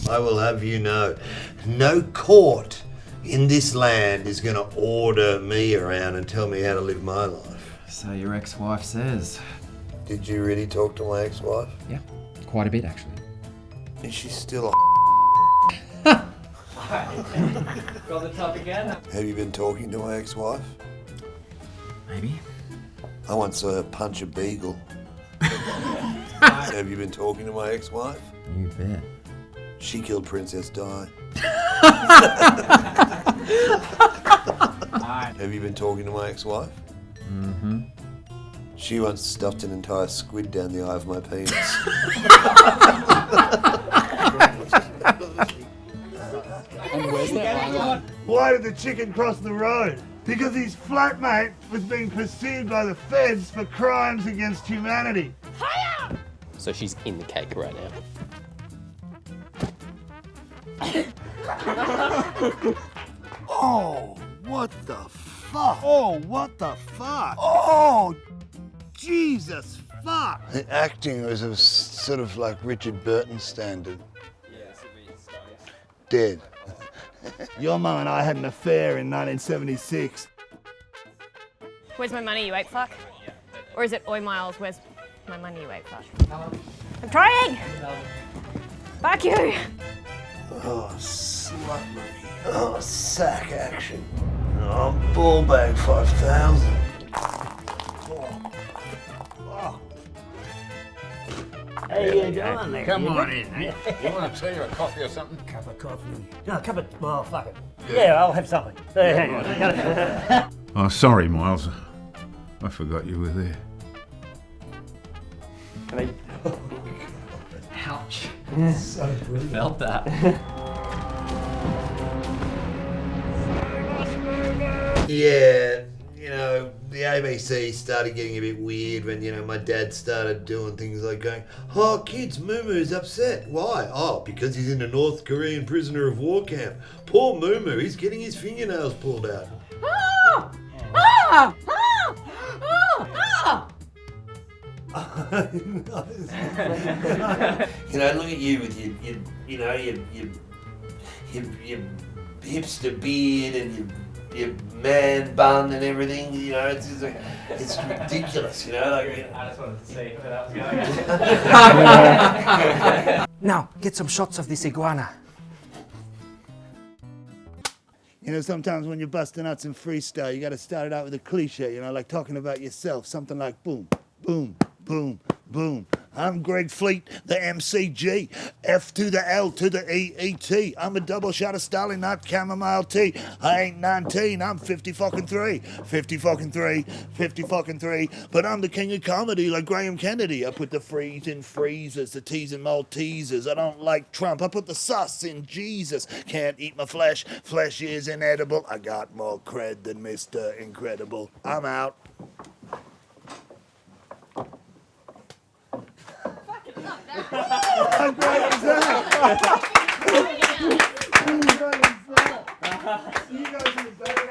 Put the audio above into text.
I will have you know, no court in this land is going to order me around and tell me how to live my life. So your ex-wife says. Did you really talk to my ex-wife? Yeah, quite a bit actually. Is she still a Got the top again? Have you been talking to my ex-wife? Maybe. I once saw her punch a beagle. Have you been talking to my ex-wife? You bet. She killed Princess Di. Have you been talking to my ex-wife? Mm-hmm. She once stuffed an entire squid down the eye of my penis. And where's that one? Why did the chicken cross the road? Because his flatmate was being pursued by the feds for crimes against humanity. So she's in the cake right now. Oh, what the fuck? Oh, what the fuck? Oh, Jesus fuck. The acting was of sort of like Richard Burton standard. Dead. Your mum and I had an affair in 1976. Where's my money, you ape fuck? Or is it oi Miles, where's my money, you ape fuck? I'm trying! Fuck you! Oh, slut money. Oh, sack action. Oh, ball bag 5,000. How you doing there? Come on in, eh? You want a tea or a coffee or something? Cup of coffee. No, cup of... Oh, fuck it. Yeah, I'll have something. Hang on. Oh, sorry, Miles. I forgot you were there. Ouch. So brilliant. Felt that. Yeah, you know, the ABC started getting a bit weird when, you know, my dad started doing things like going, oh, kids, Moo-Moo's upset. Why? Oh, because he's in a North Korean prisoner of war camp. Poor Moo-Moo, he's getting his fingernails pulled out. Ah! Ah! Ah! Ah! You know, look at you with your hipster beard and your man bun and everything. You know, it's just like, it's ridiculous. You know, like. I just wanted to see where that was going. Now, get some shots of this iguana. You know, sometimes when you're busting out some freestyle, you got to start it out with a cliche, you know, like talking about yourself. Something like boom, boom, boom, boom. I'm Greg Fleet, the MCG. F to the L to the EET. I'm a double shot of Stalin, not chamomile tea. I ain't 19, I'm 50 fucking 3. 50 fucking 3, 50 fucking 3. But I'm the king of comedy like Graham Kennedy. I put the freeze in freezers, the T's in Maltesers. I don't like Trump, I put the sus in Jesus. Can't eat my flesh, flesh is inedible. I got more cred than Mr. Incredible. I'm out. How great is that? You guys are the better.